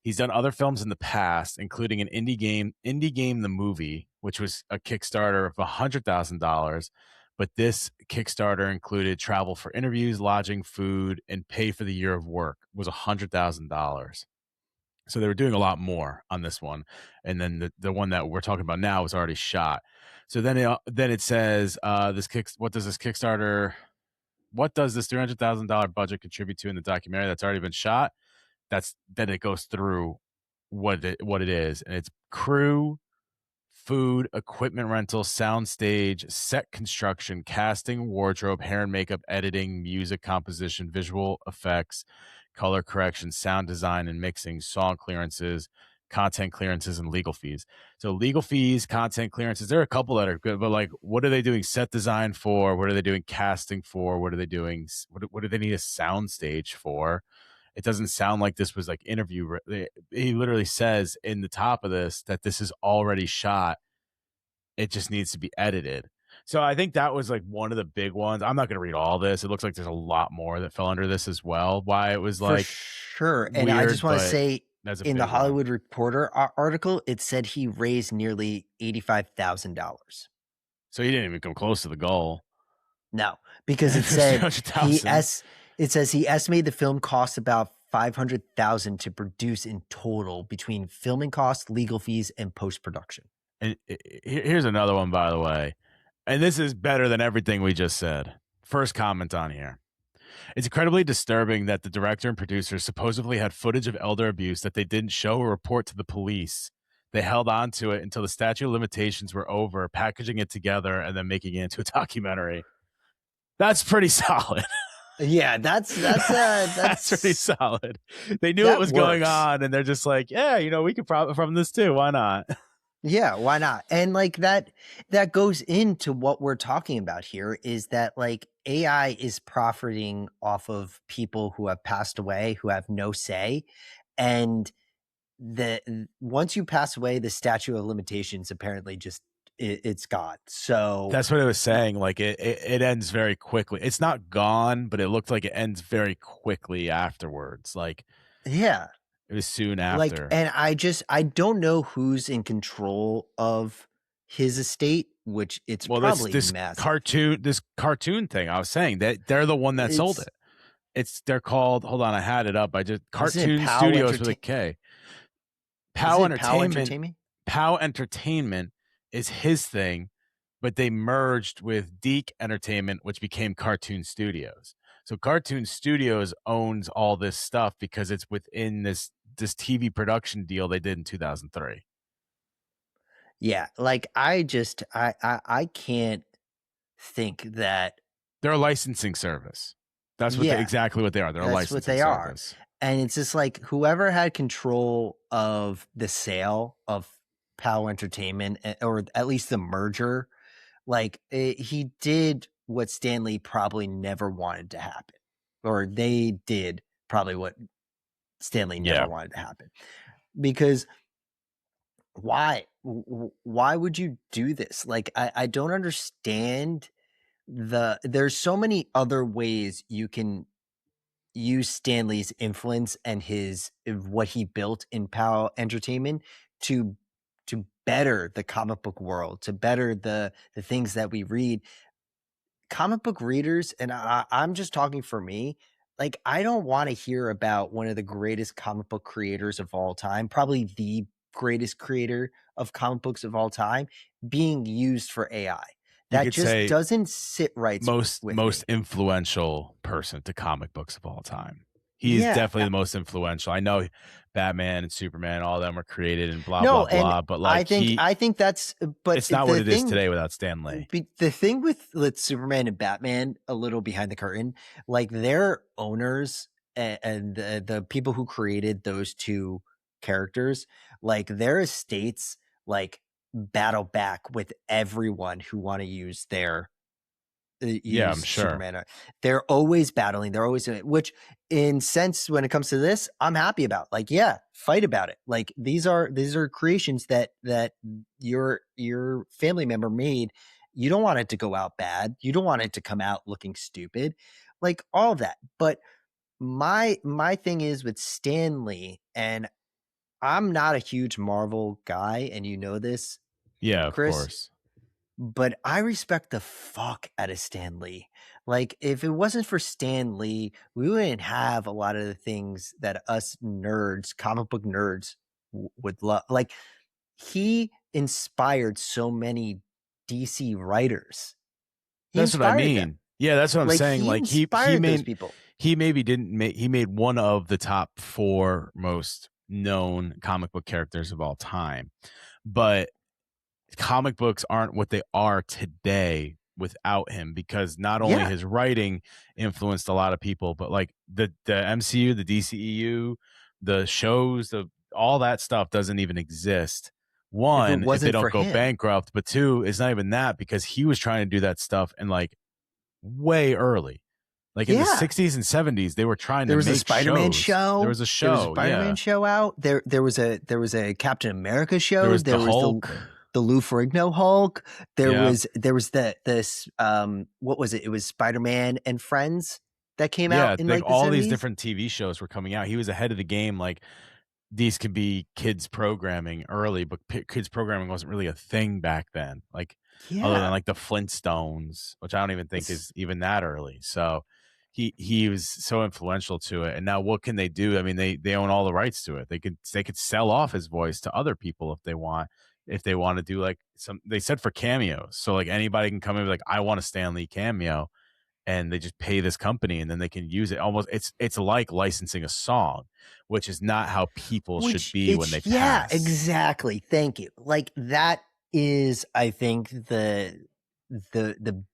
He's done other films in the past, including an indie game, the movie, which was a Kickstarter of $100,000. But this Kickstarter included travel for interviews, lodging, food, and pay for the year of work. Was $100,000. So they were doing a lot more on this one. And then the one that we're talking about now was already shot. So then it says what does this $300,000 budget contribute to in the documentary that's already been shot? Then it goes through what it is, and it's crew, food, equipment rental, sound stage, set construction, casting, wardrobe, hair and makeup, editing, music composition, visual effects, color correction, sound design and mixing, song clearances, content clearances, and legal fees. So legal fees, content clearances, there are a couple that are good, but like, what are they doing set design for? What are they doing casting for? What are they doing? What do they need a sound stage for? It doesn't sound like this was like interview. He literally says in the top of this that this is already shot. It just needs to be edited. So I think that was like one of the big ones. I'm not going to read all this. It looks like there's a lot more that fell under this as well. Why it was For like sure. And I just weird, want to but say that's a in the big one. Hollywood Reporter article, it said he raised nearly $85,000. So he didn't even come close to the goal. No, because it said it says he estimated the film cost about $500,000 to produce in total between filming costs, legal fees, and post-production. And here's another one, by the way. And this is better than everything we just said. First comment on here. It's incredibly disturbing that the director and producers supposedly had footage of elder abuse that they didn't show or report to the police. They held on to it until the statute of limitations were over, packaging it together and then making it into a documentary. That's pretty solid. Yeah, that's pretty solid. They knew what was going on, and they're just like, yeah, we could profit from this too. Why not? Yeah, why not? And like that goes into what we're talking about here is that like AI is profiting off of people who have passed away, who have no say. And once you pass away, the statute of limitations apparently just it's gone. So that's what it was saying. Like it ends very quickly. It's not gone, but it looked like it ends very quickly afterwards. Like, yeah, it was soon after. Like, and I don't know who's in control of his estate, which it's probably this massive. this cartoon thing. I was saying that they're the one that sold it. They're called. Hold on, I had it up. I just Cartoon Studios with a K. POW Entertainment. POW Entertainment is his thing, but they merged with Deke Entertainment, which became Cartoon Studios. So Cartoon Studios owns all this stuff because it's within this TV production deal they did in 2003. Yeah, like I can't think that they're a licensing service. That's what exactly what they are. They're a licensing service. And it's just like whoever had control of the sale of POW Entertainment, or at least the merger, like he did what Stanley probably never wanted to happen, or they did probably what Stanley never wanted to happen. Because why would you do this? Like, I don't understand there's so many other ways you can use Stanley's influence and what he built in POW Entertainment to to better the comic book world, to better the things that we read. Comic book readers, and I'm just talking for me, like, I don't want to hear about one of the greatest comic book creators of all time, probably the greatest creator of comic books of all time, being used for AI. You That could just say doesn't sit right with most me. influential person to comic books of all time. He is Yeah. definitely the most influential. I know Batman and Superman, all of them were created and blah blah No, and blah, but like I think that's but it's not what the it is thing today without Stan Lee. the thing with Superman and Batman, a little behind the curtain, like their owners and the people who created those two characters, like their estates, like battle back with everyone who want to use their Yeah, I'm use sure. Superman. They're always battling. They're always doing it, which in sense, when it comes to this, I'm happy about. Like, yeah, fight about it. Like these are creations that your family member made. You don't want it to go out bad. You don't want it to come out looking stupid, like all that. But my thing is with Stan Lee, and I'm not a huge Marvel guy, and you know this, Yeah, of Chris, course. but I respect the fuck out of Stan Lee. Like, if it wasn't for Stan Lee, we wouldn't have a lot of the things that us nerds, comic book nerds, would love. Like, he inspired so many DC writers. He That's what I inspired them. mean. Yeah, that's what I'm Like, saying. he Like inspired those people. he maybe didn't make he made one of the top 4 most known comic book characters of all time. But comic books aren't what they are today without him, because not only Yeah. his writing influenced a lot of people, but like the MCU, the DCEU, the shows, the all that stuff doesn't even exist. If it One, if they wasn't don't for go him. bankrupt, but two, it's not even that, because he was trying to do that stuff and like way early. Like in the Yeah. 60s and 70s, they were trying There to was a make Spider-Man shows. show. There was a There was a show, Spider-Man yeah. show out. There was a Captain America show. There was the Hulk. The Lou Ferrigno Hulk. There Yeah. was this what was it? It was Spider-Man and Friends that came Yeah, out in like like the all these 70s. different TV shows were coming out. He was ahead of the game. Like these could be kids programming early, but kids programming wasn't really a thing back then. Like other than Yeah. like the Flintstones, which I don't even think is even that early. So he was so influential to it. And now what can they do? I mean, they own all the rights to it. They could sell off his voice to other people if they want. If they want to do like some, they said for cameos. So like anybody can come in and be like, I want a Stan Lee cameo, and they just pay this company and then they can use it. Almost it's like licensing a song, which is not how people should be when they pass. Yeah, exactly. Thank you. Like that is, I think, the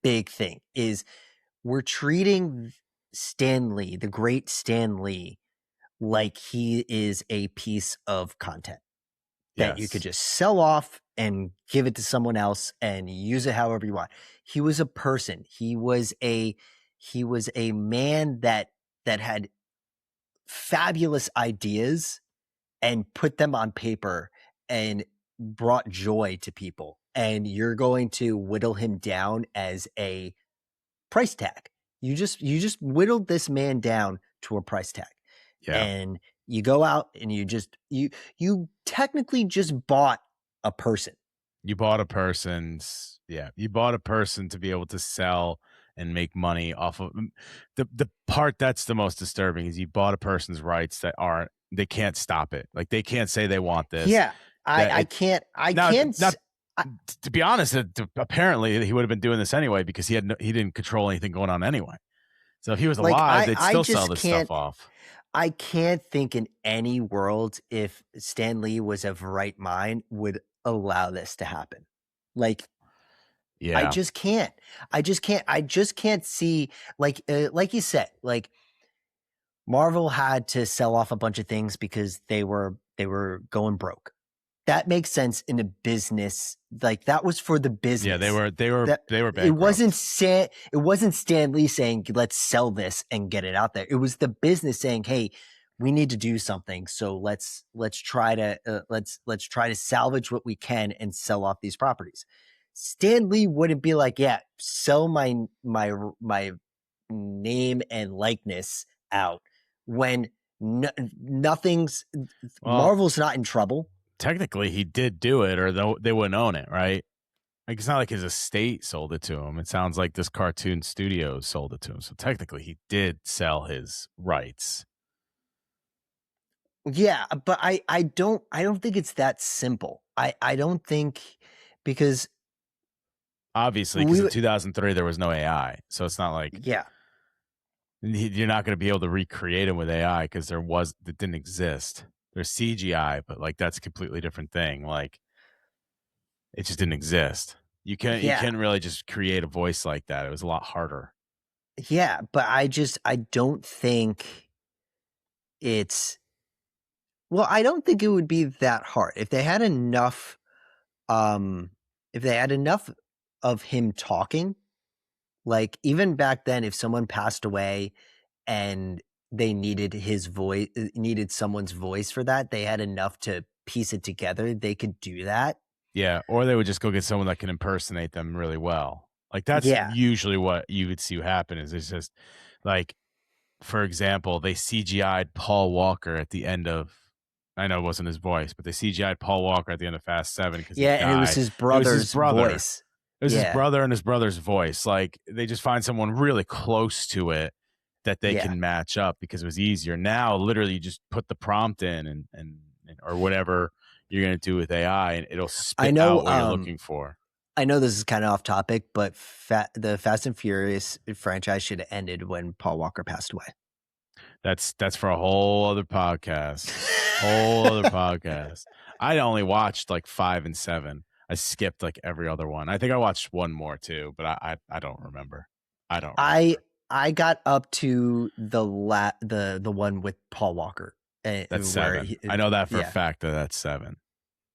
big thing is we're treating Stan Lee, the great Stan Lee, like he is a piece of content that you could just sell off and give it to someone else and use it however you want. He was a person. He was a man that had fabulous ideas and put them on paper and brought joy to people. And you're going to whittle him down as a price tag. You just whittled this man down to a price tag. Yeah. And you go out and you technically just bought a person. You bought a person's, you bought a person to be able to sell and make money off of the part that's the most disturbing is you bought a person's rights that aren't, they can't stop it. Like they can't say they want this. Yeah. I can't. To be honest, apparently he would have been doing this anyway because he didn't control anything going on anyway. So if he was alive, they'd still sell this stuff off. I can't think in any world if Stan Lee was of right mind would allow this to happen. Like, yeah, I just can't. I just can't see like you said, like Marvel had to sell off a bunch of things because they were going broke. That makes sense in a business. Like that was for the business. Yeah, they were bankrupt. It wasn't Stan Lee saying, let's sell this and get it out there. It was the business saying, hey, we need to do something. So let's try to salvage what we can and sell off these properties. Stan Lee wouldn't be like, yeah, sell my name and likeness out when nothing's Marvel's not in trouble. technically he did do it, or they wouldn't own it, right? Like, it's not like his estate sold it to him. It sounds like this cartoon studio sold it to him. So technically, he did sell his rights. Yeah, but I don't think it's that simple. I don't think, because Obviously, because in 2003 there was no AI, so it's not like yeah. you're not going to be able to recreate him with AI because it didn't exist. There's CGI, but like that's a completely different thing. Like it just didn't exist. You can't really just create a voice like that. It was a lot harder. Yeah, but I don't think it's well, I don't think it would be that hard. If they had enough if they had enough of him talking, like even back then if someone passed away and they needed his voice, needed someone's voice for that, they had enough to piece it together, they could do that. Yeah, or they would just go get someone that can impersonate them really well. Like that's Yeah. usually what you would see happen is it's just like, for example, they CGI'd Paul Walker at the end of, I know it wasn't his voice, but they CGI'd Paul Walker at the end of Fast 7 because he Yeah, and it was died. his It was his brother's brother. voice. It was his Yeah. brother and his brother's voice. Like they just find someone really close to it that they Yeah. can match up because it was easier. Now, literally, you just put the prompt in and or whatever you're going to do with AI, and it'll spit out what you're looking for. I know this is kind of off topic, but the Fast and Furious franchise should have ended when Paul Walker passed away. That's for a whole other podcast. Whole other podcast. I only watched like 5 and 7. I skipped like every other one. I think I watched one more too, but I don't remember. I don't remember. I got up to the one with Paul Walker. That's 7. I know that for a fact that's 7.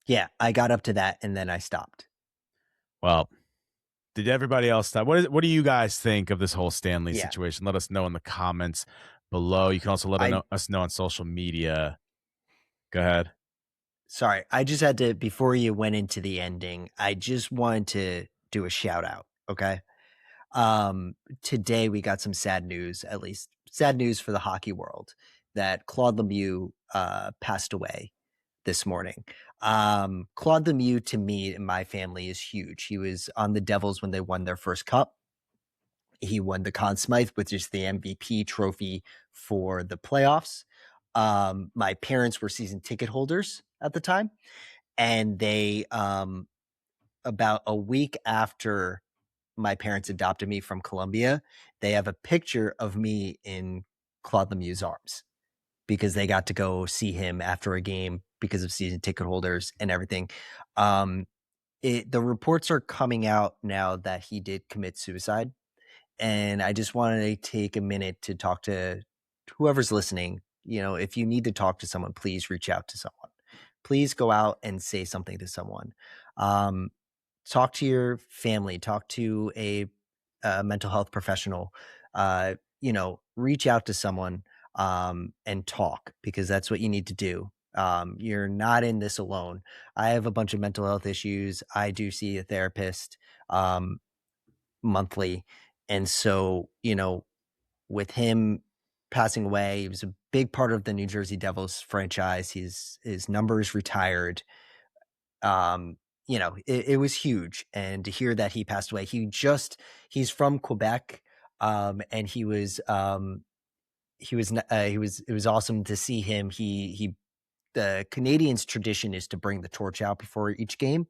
Yeah, I got up to that and then I stopped. Well, did everybody else stop? What do you guys think of this whole Stan Lee situation? Let us know in the comments below. You can also let us know on social media. Go ahead. Sorry, I just had to, before you went into the ending, I just wanted to do a shout out, okay? Today we got some sad news, at least sad news for the hockey world, that Claude Lemieux passed away this morning. Claude Lemieux, to me and my family, is huge. He was on the Devils when they won their first cup. He won the Conn Smythe, which is the MVP trophy for the playoffs. My parents were season ticket holders at the time, and they about a week after my parents adopted me from Colombia, they have a picture of me in Claude Lemieux's arms because they got to go see him after a game because of season ticket holders and everything. The reports are coming out now that he did commit suicide. And I just wanted to take a minute to talk to whoever's listening. You know, if you need to talk to someone, please reach out to someone. Please go out and say something to someone. Talk to your family. Talk to a mental health professional. Reach out to someone and talk, because that's what you need to do. You're not in this alone. I have a bunch of mental health issues. I do see a therapist monthly. And so, with him passing away, he was a big part of the New Jersey Devils franchise. His number is retired. It was huge. And to hear that he passed away, he's from Quebec. And it was awesome to see him. The Canadians' tradition is to bring the torch out before each game,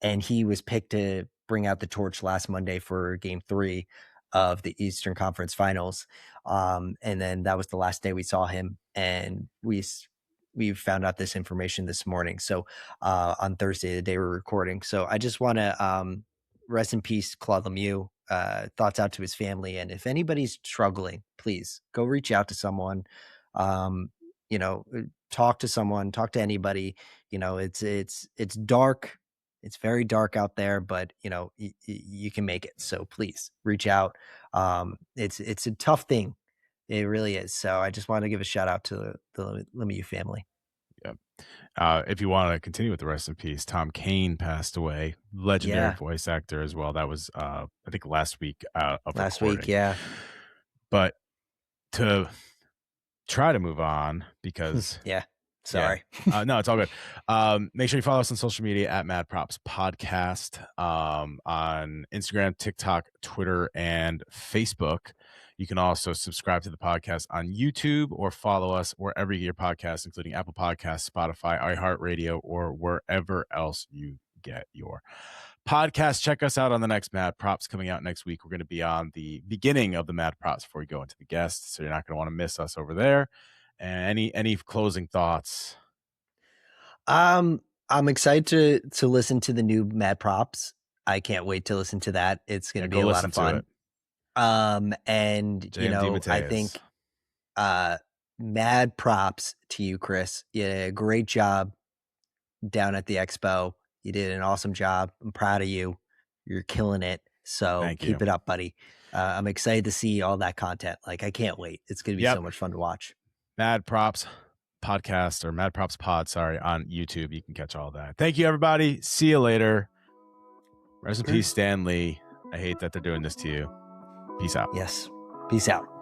and he was picked to bring out the torch last Monday for Game 3 of the Eastern Conference Finals. And then that was the last day we saw him, and we found out this information this morning. So on Thursday, the day we're recording. So I just want to rest in peace, Claude Lemieux. Thoughts out to his family, and if anybody's struggling, please go reach out to someone. Talk to someone, talk to anybody. It's dark. It's very dark out there, but you can make it. So please reach out. It's a tough thing. It really is. So I just want to give a shout out to the Lemieux family. Yeah. If you want to continue with the rest in peace, Tom Kane passed away, legendary voice actor as well. That was, I think, last week. Last week, yeah. But to try to move on, because Sorry. Yeah. No, it's all good. Make sure you follow us on social media at Mad Props Podcast, on Instagram, TikTok, Twitter, and Facebook. You can also subscribe to the podcast on YouTube or follow us wherever you get your podcasts, including Apple Podcasts, Spotify, iHeartRadio, or wherever else you get your podcast. Check us out on the next Mad Props coming out next week. We're going to be on the beginning of the Mad Props before we go into the guests, so you're not going to want to miss us over there. And any closing thoughts? I'm excited to listen to the new Mad Props. I can't wait to listen to that. It's going to be a lot of fun. And JMD I think mad props to you, Chris. You did a great job down at the expo. You did an awesome job. I'm proud of you. You're killing it. So keep it up, buddy. I'm excited to see all that content. Like, I can't wait. It's going to be so much fun to watch. Mad Props Podcast, or Mad Props Pod, on YouTube. You can catch all that. Thank you, everybody. See you later. Rest in peace, Stan Lee. I hate that they're doing this to you. Peace out. Yes. Peace out.